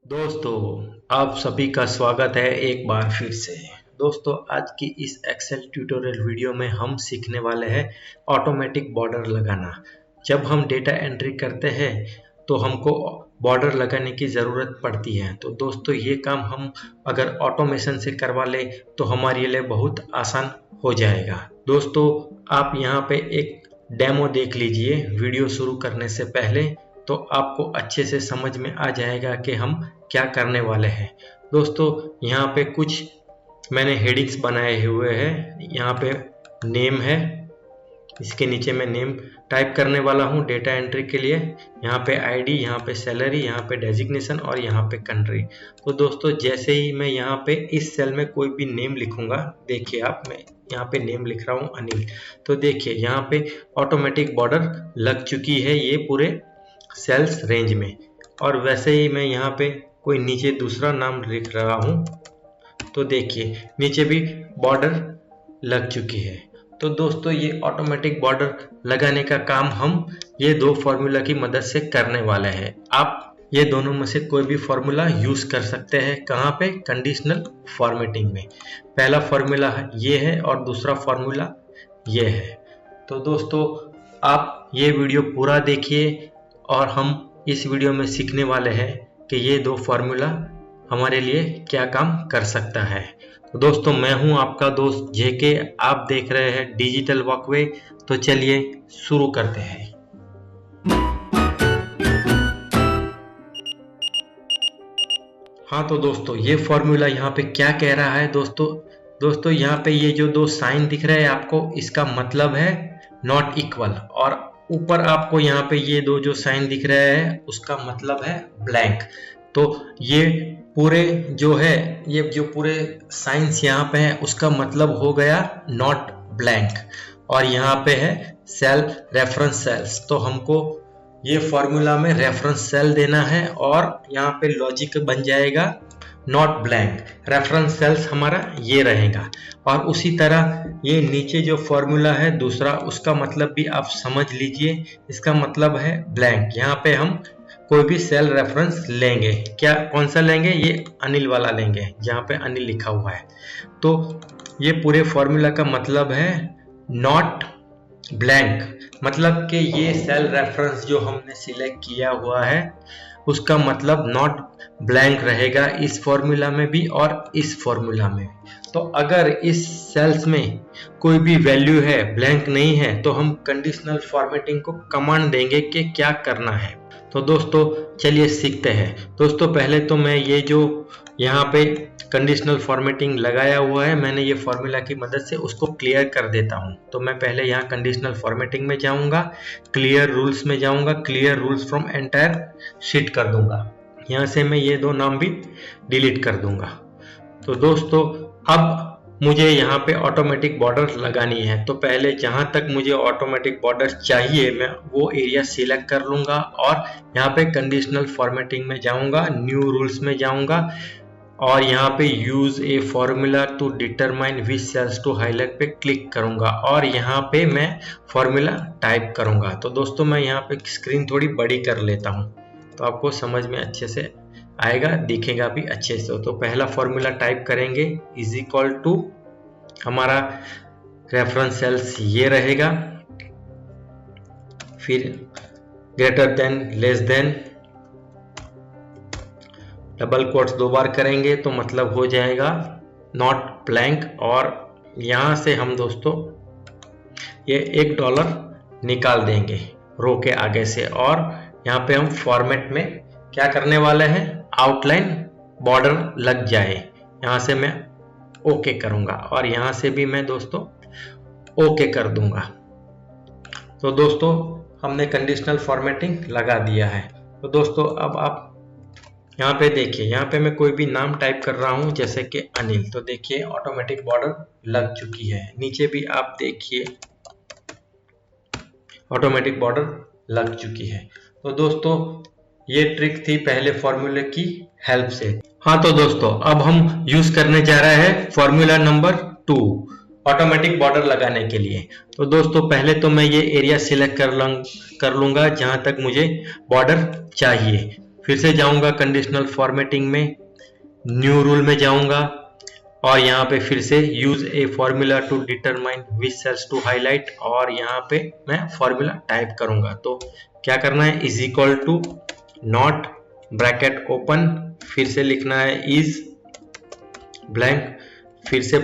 दोस्तों, आप सभी का स्वागत है एक बार फिर से। दोस्तों, आज की इस एक्सेल ट्यूटोरियल वीडियो में हम सीखने वाले हैं ऑटोमेटिक बॉर्डर लगाना। जब हम डेटा एंट्री करते हैं तो हमको बॉर्डर लगाने की ज़रूरत पड़ती है। तो दोस्तों, ये काम हम अगर ऑटोमेशन से करवा ले तो हमारे लिए बहुत आसान हो जाएगा। दोस्तों, आप यहाँ पे एक डेमो देख लीजिए वीडियो शुरू करने से पहले, तो आपको अच्छे से समझ में आ जाएगा कि हम क्या करने वाले हैं। दोस्तों, यहाँ पे कुछ मैंने हेडिंग्स बनाए हुए हैं। यहाँ पे नेम है, इसके नीचे मैं नेम टाइप करने वाला हूँ डेटा एंट्री के लिए। यहाँ पे आईडी, यहाँ पे सैलरी, यहाँ पे डेजिग्नेशन और यहाँ पे कंट्री। तो दोस्तों, जैसे ही मैं यहाँ पे इस सेल में कोई भी नेम लिखूंगा, देखिए आप, मैं यहाँ पे नेम लिख रहा हूँ अनिल। तो देखिए यहाँ पे ऑटोमेटिक बॉर्डर लग चुकी है ये पूरे सेल्स रेंज में। और वैसे ही मैं यहाँ पे कोई नीचे दूसरा नाम लिख रहा हूँ, तो देखिए नीचे भी बॉर्डर लग चुकी है। तो दोस्तों, ये ऑटोमेटिक बॉर्डर लगाने का काम हम ये दो फॉर्मूला की मदद से करने वाले हैं। आप ये दोनों में से कोई भी फॉर्मूला यूज कर सकते हैं। कहाँ पे? कंडीशनल फॉर्मेटिंग में। पहला फॉर्मूला ये है और दूसरा फॉर्मूला ये है। तो दोस्तों, आप ये वीडियो पूरा देखिए और हम इस वीडियो में सीखने वाले हैं कि ये दो फॉर्मूला हमारे लिए क्या काम कर सकता है। तो दोस्तों, मैं हूं आपका दोस्त जेके, आप देख रहे हैं डिजिटल वॉकवे। तो चलिए शुरू करते हैं। हाँ, तो दोस्तों, ये फॉर्मूला यहाँ पे क्या कह रहा है? दोस्तों यहाँ पे ये जो दो साइन दिख रहे हैं आपको, इसका मतलब है नॉट इक्वल। और ऊपर आपको यहाँ पे ये दो जो साइन दिख रहे हैं उसका मतलब है ब्लैंक। तो ये पूरे जो है, ये जो पूरे साइंस यहाँ पे है उसका मतलब हो गया नॉट ब्लैंक। और यहाँ पे है सेल रेफरेंस सेल्स। तो हमको ये फॉर्मूला में रेफरेंस सेल देना है और यहाँ पे लॉजिक बन जाएगा नॉट ब्लैंक। रेफरेंस सेल्स हमारा ये रहेगा। और उसी तरह ये नीचे जो फॉर्मूला है दूसरा, उसका मतलब भी आप समझ लीजिए। इसका मतलब है ब्लैंक। यहाँ पे हम कोई भी सेल रेफरेंस लेंगे। क्या, कौन सा लेंगे? ये अनिल वाला लेंगे जहाँ पे अनिल लिखा हुआ है। तो ये पूरे फॉर्मूला का मतलब है नॉट ब्लैंक। मतलब कि ये सेल रेफरेंस जो हमने सिलेक्ट किया हुआ है उसका मतलब नॉट ब्लैंक रहेगा इस फॉर्मूला में भी और इस फॉर्मूला में। तो अगर इस सेल्स में कोई भी वैल्यू है, ब्लैंक नहीं है, तो हम कंडीशनल फॉर्मेटिंग को कमांड देंगे कि क्या करना है। तो दोस्तों, चलिए सीखते हैं। दोस्तों, पहले तो मैं ये जो यहाँ पे कंडीशनल फॉर्मेटिंग लगाया हुआ है, मैंने ये फॉर्मूला की मदद से उसको क्लियर कर देता हूँ। तो मैं पहले यहाँ कंडीशनल फॉर्मेटिंग में जाऊँगा, क्लियर रूल्स में जाऊँगा, clear rules from entire sheet कर दूंगा। यहाँ से मैं ये दो नाम भी डिलीट कर दूंगा। तो दोस्तों, अब मुझे यहाँ पे ऑटोमेटिक बॉर्डर लगानी है। तो पहले जहाँ तक मुझे ऑटोमेटिक बॉर्डर चाहिए मैं वो एरिया सिलेक्ट कर लूँगा और यहाँ पे कंडीशनल फॉर्मेटिंग में जाऊँगा, न्यू रूल्स में जाऊँगा और यहाँ पे use a formula to determine which cells to highlight पे क्लिक करूँगा और यहाँ पे मैं फॉर्मूला टाइप करूँगा। तो दोस्तों, मैं यहाँ पे स्क्रीन थोड़ी बड़ी कर लेता हूँ तो आपको समझ में अच्छे से आएगा, दिखेगा भी अच्छे से। तो पहला फॉर्मूला टाइप करेंगे, इज इक्वल टू, हमारा रेफरेंस सेल्स ये रहेगा, फिर greater than, less than, double quotes दो बार करेंगे तो मतलब हो जाएगा नॉट ब्लैंक। और यहाँ से हम दोस्तों ये $1 निकाल देंगे रो के आगे से। और यहाँ पे हम फॉर्मेट में क्या करने वाले हैं, आउटलाइन बॉर्डर लग जाए, यहाँ से मैं ओके करूँगा और यहाँ से भी मैं दोस्तों ओके कर दूंगा। तो दोस्तों, हमने कंडीशनल फॉर्मेटिंग लगा दिया है। तो दोस्तों, अब आप यहाँ पे देखिए, यहाँ पे मैं कोई भी नाम टाइप कर रहा हूँ जैसे कि अनिल। तो देखिए ऑटोमेटिक बॉर्डर लग चुकी है। नीचे भी आप देखिए ऑटोमेटिक बॉर्डर लग चुकी है। तो दोस्तों, ये ट्रिक थी पहले फॉर्मूले की हेल्प से। हाँ, तो दोस्तों, अब हम यूज करने जा रहे हैं फॉर्मूला नंबर 2। ऑटोमेटिक बॉर्डर लगाने के लिए। तो दोस्तों पहले तो मैं ये एरिया सिलेक्ट कर लूंगा जहां तक मुझे बॉर्डर चाहिए। फिर से जाऊंगा कंडीशनल फॉर्मेटिंग में, न्यू रूल में जाऊंगा और यहाँ पे फिर से use a formula to determine which cells to highlight, और यहाँ पे मैं फॉर्मूला टाइप करूंगा। तो क्या करना है, is equal to not bracket open, फिर से लिखना है इज ब्लैंक, फिर से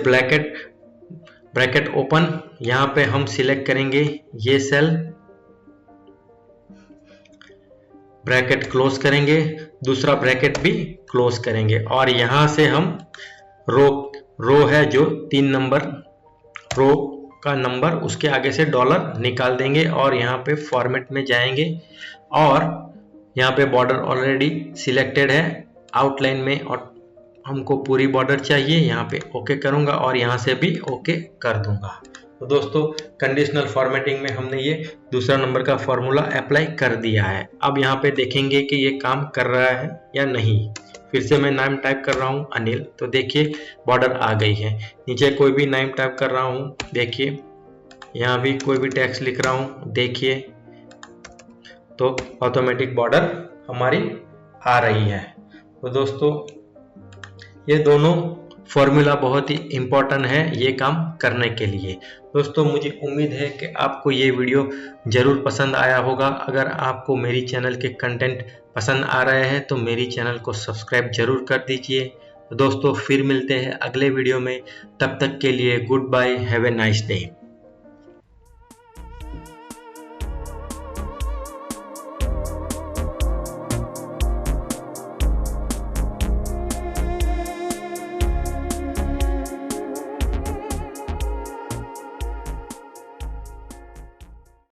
ब्रैकेट ओपन, यहाँ पे हम सिलेक्ट करेंगे ये सेल, ब्रैकेट क्लोज करेंगे, दूसरा ब्रैकेट भी क्लोज करेंगे और यहां से हम रो है जो 3 नंबर रो का नंबर, उसके आगे से डॉलर निकाल देंगे और यहाँ पे फॉर्मेट में जाएंगे और यहाँ पे बॉर्डर ऑलरेडी सिलेक्टेड है आउटलाइन में और हमको पूरी बॉर्डर चाहिए। यहाँ पे ओके करूंगा और यहाँ से भी ओके कर दूंगा। तो दोस्तों कंडीशनल फॉर्मेटिंग में हमने ये दूसरा नंबर का फॉर्मूला अप्लाई कर दिया है। अब यहाँ पे देखेंगे कि ये काम कर रहा है या नहीं। फिर से मैं नाम टाइप कर रहा हूँ अनिल, तो देखिए बॉर्डर आ गई है। नीचे कोई भी नाम टाइप कर रहा हूँ, देखिए यहाँ भी कोई भी टेक्स्ट लिख रहा हूँ, देखिए तो ऑटोमेटिक बॉर्डर हमारी आ रही है। तो दोस्तों ये दोनों फॉर्मूला बहुत ही इम्पोर्टेंट है ये काम करने के लिए। दोस्तों मुझे उम्मीद है कि आपको ये वीडियो ज़रूर पसंद आया होगा। अगर आपको मेरी चैनल के कंटेंट पसंद आ रहे हैं तो मेरी चैनल को सब्सक्राइब जरूर कर दीजिए। तो दोस्तों फिर मिलते हैं अगले वीडियो में, तब तक के लिए goodbye, have a nice day.